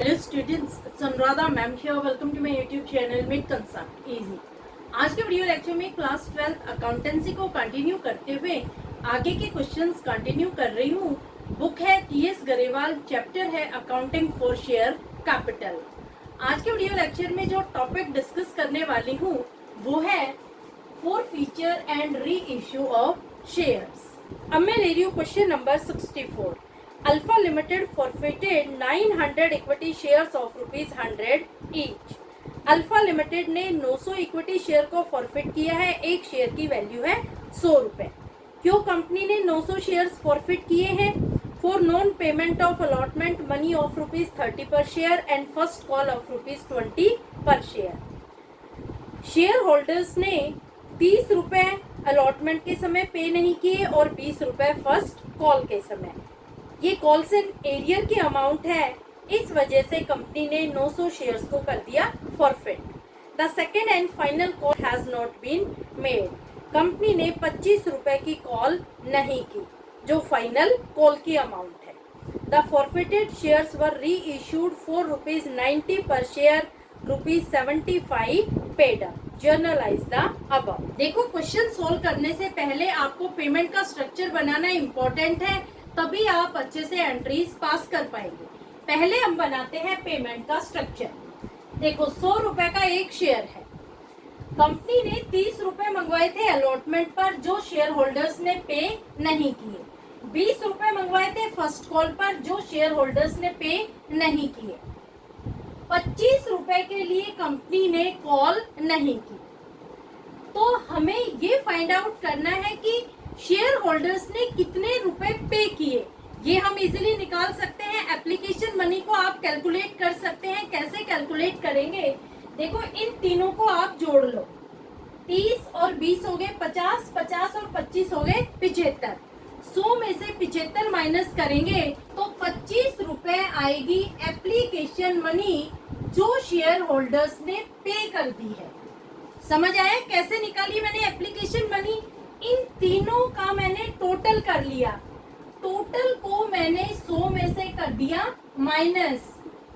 Hello students, Anuradha ma'am here. Welcome to my YouTube channel make concept easy. आज के video lecture में class 12 accountancy को continue करते हुए आगे के क्वेश्चंस कंटिन्यू कर रही हूँ। बुक है टीएस गरेवाल, चैप्टर है अकाउंटिंग फॉर शेयर कैपिटल। आज के वीडियो लेक्चर में जो टॉपिक डिस्कस करने वाली हूँ वो है forfeiture and re issue of shares. अब मैं ले रही हूँ question number 64। Alpha Limited forfeited 900 equity shares of ₹100 each. Alpha Limited ने 900 इक्विटी शेयर को फॉरफिट किया है। एक शेयर की वैल्यू है 100 रुपए। क्यों कंपनी ने 900 शेयर्स फॉरफिट किए हैं? For non payment of allotment money of ₹30 पर share and first call of ₹20 पर शेयर। शेयर होल्डर्स ने 30 रुपए अलॉटमेंट के समय पे नहीं किए और 20 रुपए फर्स्ट कॉल के समय। ये कॉल्स एंड एरियर की अमाउंट है, इस वजह से कंपनी ने 900 शेयर्स को कर दिया forfeit. The second and final call has not been made. Company ने 25 रुपए की कॉल नहीं की जो फाइनल कॉल की अमाउंट है। The forfeited shares were reissued for ₹90 per share, ₹75 paid up. Journalise the above. देखो, क्वेश्चन सोल्व करने से पहले आपको पेमेंट का स्ट्रक्चर बनाना इम्पोर्टेंट है, तभी आप अच्छे से एंट्रीज पास कर पाएंगे। पहले हम बनाते हैं पेमेंट का स्ट्रक्चर। देखो, 100 रुपए का एक शेयर है। कंपनी ने 30 रुपए मंगवाए थे अलॉटमेंट पर जो शेयर होल्डर्स ने पे नहीं किए। 20 रुपए मंगवाए थे फर्स्ट कॉल पर जो शेयर होल्डर्स ने पे नहीं किए। 25 रुपए के लिए कंपनी ने कॉल नहीं की। तो हमें ये फाइंड आउट करना है कि शेयर होल्डर्स ने कितने रुपए पे किए। ये हम इजीली निकाल सकते हैं। एप्लीकेशन मनी को आप कैलकुलेट कर सकते हैं। कैसे कैलकुलेट करेंगे? देखो, इन तीनों को आप जोड़ लो। 30 और 20 हो गए 50, 50 और 25 हो गए 75। 100 में से 75 माइनस करेंगे तो 25 रुपए आएगी एप्लीकेशन मनी जो शेयर होल्डर्स ने पे कर दी है। समझ आया कैसे निकाली मैंने एप्लीकेशन मनी? इन तीनों का मैंने टोटल कर लिया। टोटल को मैंने 100 में से कर दिया माइनस।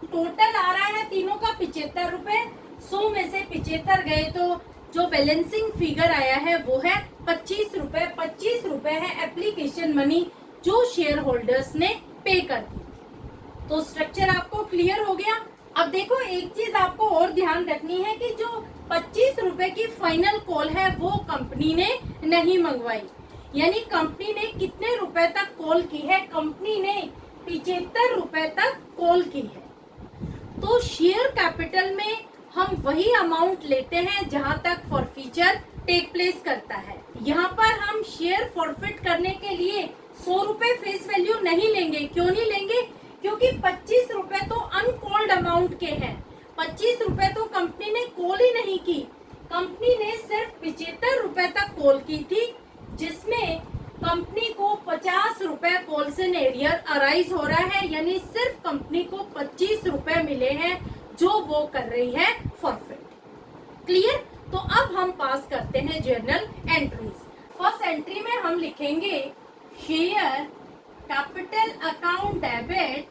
टोटल आ रहा है तीनों का 75 रुपए। 100 में से 75 गए तो जो बैलेंसिंग फिगर आया है वो है 25 रुपए। 25 रुपए है एप्लीकेशन मनी जो शेयर होल्डर्स ने पे कर दी। तो स्ट्रक्चर आपको क्लियर हो गया। अब देखो, एक चीज आपको और ध्यान रखनी है कि जो 25 रुपए की फाइनल कॉल है वो कंपनी ने नहीं मंगवाई। यानी कंपनी ने कितने रुपए तक कॉल की है? कंपनी ने 75 रुपए तक कॉल की है। तो शेयर कैपिटल में हम वही अमाउंट लेते हैं जहां तक फॉरफीचर टेक प्लेस करता है। यहाँ पर हम शेयर फॉरफिट करने के लिए 100 रुपए फेस वैल्यू नहीं लेंगे। क्यों नहीं लेंगे? क्योंकि 25 रुपए तो अनकॉल्ड अमाउंट के हैं। 25 रुपए तो कंपनी ने कॉल ही नहीं की। कंपनी ने सिर्फ 75 रुपए तक कॉल की थी, जिसमें कंपनी को 50 रुपए कॉल्स एंड एरियर अराइज हो रहा है। यानी सिर्फ कंपनी को 25 रुपए मिले हैं जो वो कर रही है फॉरफिट। क्लियर? तो अब हम पास करते हैं जर्नल एंट्रीज। फर्स्ट एंट्री में हम लिखेंगे share capital account debit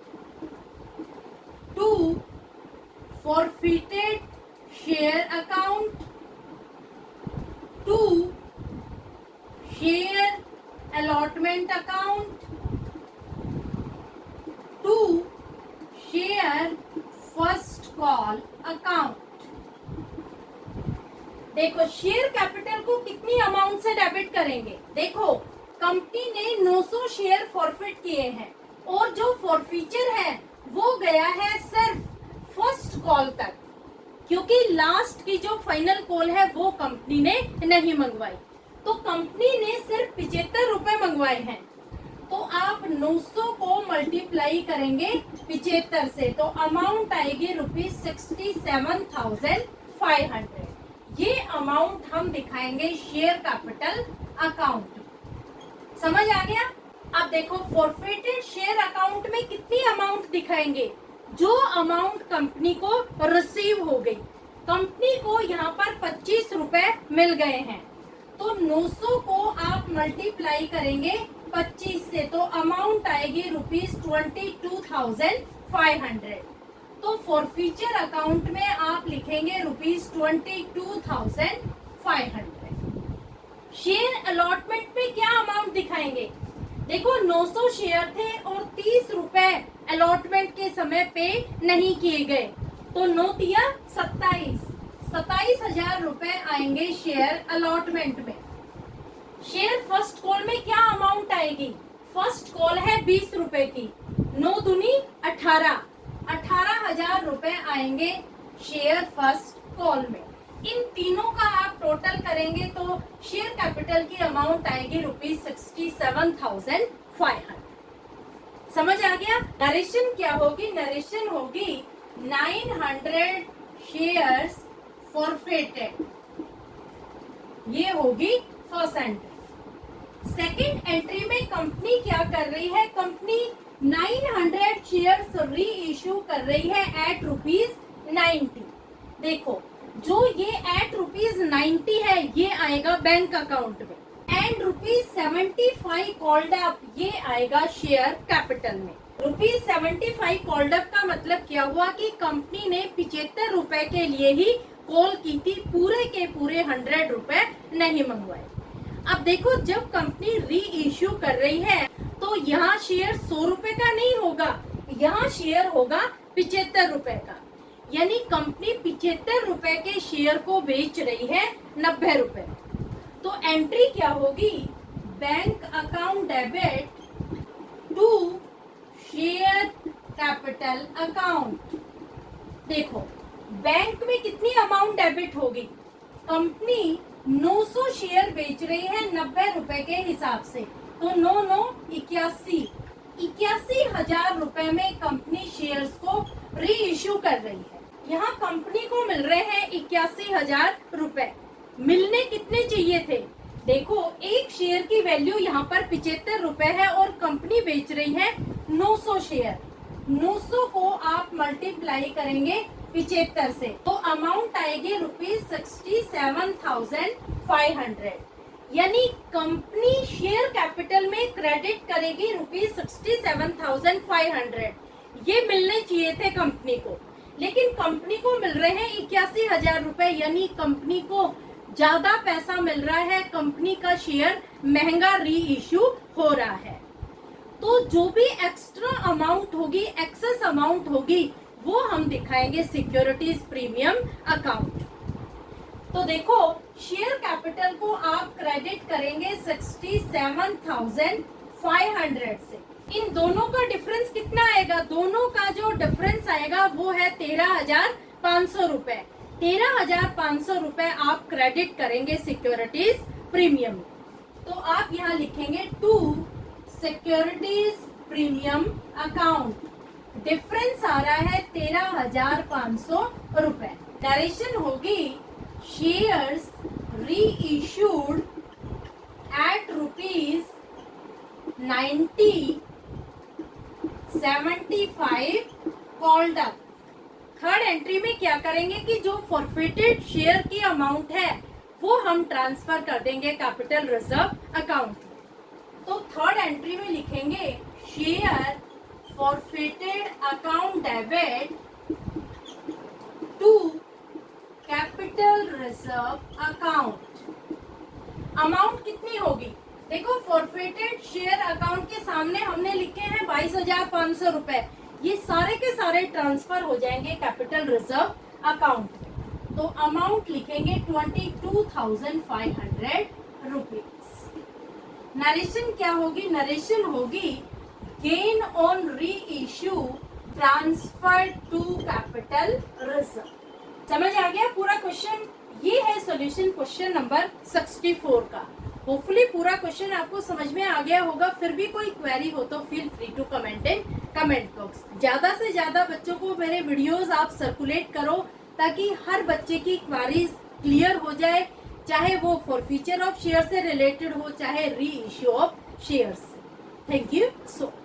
to forfeited share account to share allotment account to share first call account। देखो, शेयर कैपिटल को कितनी अमाउंट से डेबिट करेंगे? देखो, कंपनी ने 900 शेयर फॉरफिट किए हैं और जो फॉरफीचर है वो गया है सिर्फ फर्स्ट कॉल तक, क्योंकि लास्ट की जो फाइनल कॉल है वो कंपनी ने नहीं मंगवाई। तो कंपनी ने सिर्फ 75 रुपए मंगवाए हैं। तो आप 900 को मल्टीप्लाई करेंगे 75 से तो अमाउंट आएगी ₹67,500। ये अमाउंट हम दिखाएंगे शेयर कैपिटल अकाउंट। समझ आ गया? अब देखो, फॉरफिटेड शेयर अकाउंट में कितनी अमाउंट दिखाएंगे? जो अमाउंट कंपनी को रिसीव हो गई। कंपनी को यहाँ पर 25 रुपए मिल गए हैं, तो 900 को आप मल्टीप्लाई करेंगे 25 से तो अमाउंट आएगी ₹22,500। तो तो फॉरफीचर अकाउंट में आप लिखेंगे ₹22,500। शेयर अलॉटमेंट पे क्या अमाउंट दिखाएंगे? देखो 900 शेयर थे और 30 रुपए अलॉटमेंट के समय पे नहीं किए गए, तो 9 तिया 27,000 रुपए आएंगे शेयर अलॉटमेंट में। शेयर फर्स्ट कॉल में क्या अमाउंट आएगी? फर्स्ट कॉल है 20 रुपए की, 9 दूनी 18,000 रुपए आएंगे शेयर फर्स्ट कॉल में। इन तीनों का आप टोटल करेंगे तो शेयर कैपिटल की अमाउंट आएगी ₹67,500। समझ आ गया? नरेशन क्या होगी? नरेशन होगी 900 शेयर्स फॉरफिटेड, ये होगी फर्स्ट एंट्री। सेकेंड एंट्री में कंपनी क्या कर रही है? कंपनी 900 शेयर्स री इश्यू कर रही है एट ₹90। देखो जो ये एट ₹90 है ये आएगा बैंक अकाउंट में, एंड ₹75 कॉल्ड अप ये आएगा शेयर कैपिटल में। ₹75 कॉल्ड अप का मतलब क्या हुआ कि कंपनी ने 75 रुपए के लिए ही कॉल की थी, पूरे के पूरे 100 रुपए नहीं मंगवाए। अब देखो जब कंपनी री इश्यू कर रही है तो यहाँ शेयर 100 रुपए का नहीं होगा, यहाँ शेयर होगा 75 रुपए का, यानी कंपनी 75 रुपए के शेयर को बेच रही है 90 रुपए। तो एंट्री क्या होगी? Bank account debit to share capital account. देखो बैंक में कितनी अमाउंट डेबिट होगी? कंपनी 900 शेयर बेच रही है 90 रुपए के हिसाब से, तो 81,000 रुपए में कंपनी शेयर्स को री इश्यू कर रही है। यहाँ कंपनी को मिल रहे हैं 81,000 रुपए, मिलने कितने चाहिए थे? देखो एक शेयर की वैल्यू यहाँ पर 75 रुपए है और कंपनी बेच रही है 900 शेयर। 900 को आप मल्टीप्लाई करेंगे 75 से, तो अमाउंट आएगी ₹67,500, यानी कंपनी शेयर कैपिटल में क्रेडिट करेगी ₹67,500। ये मिलने चाहिए थे कंपनी को, लेकिन कंपनी को मिल रहे हैं 81,000 रुपए, यानी कंपनी को ज्यादा पैसा मिल रहा है, कंपनी का शेयर महंगा री इश्यू हो रहा है। तो जो भी एक्स्ट्रा अमाउंट होगी, एक्सेस अमाउंट होगी, वो हम दिखाएंगे सिक्योरिटीज प्रीमियम अकाउंट। तो देखो शेयर कैपिटल को आप क्रेडिट करेंगे 67,500 से। इन दोनों का डिफरेंस कितना आएगा? दोनों का जो डिफरेंस आएगा वो है 13,500 रुपए। 13,500 रुपए आप क्रेडिट करेंगे सिक्योरिटीज प्रीमियम। तो आप यहाँ लिखेंगे to securities premium account, difference आ रहा है 13,500 रुपए। नरेशन होगी shares re issued at ₹90 75 called up. Third entry में क्या करेंगे कि जो फॉरफिटेड शेयर की अमाउंट है वो हम ट्रांसफर कर देंगे कैपिटल रिजर्व अकाउंट में। तो थर्ड एंट्री में लिखेंगे share forfeited account debit to capital reserve account. Amount कितनी होगी? देखो फॉरफिटेड शेयर अकाउंट के सामने हमने लिखे हैं 22,500 रुपए, ये सारे के सारे ट्रांसफर हो जाएंगे कैपिटल रिजर्व अकाउंट में। तो अमाउंट लिखेंगे 22,500 रुपीज। नरेशन क्या होगी? नरेशन होगी gain on reissue transfer to capital reserve. समझ आ गया पूरा क्वेश्चन? ये है सॉल्यूशन क्वेश्चन नंबर 64 का। होपफुली पूरा क्वेश्चन आपको समझ में आ गया होगा। फिर भी कोई क्वेरी हो तो feel free to comment in comment box. ज्यादा से ज्यादा बच्चों को मेरे वीडियोस आप सर्कुलेट करो ताकि हर बच्चे की क्वेरीज क्लियर हो जाए, चाहे वो फॉरफीचर ऑफ शेयर से रिलेटेड हो, चाहे री issue of shares. Thank you so much.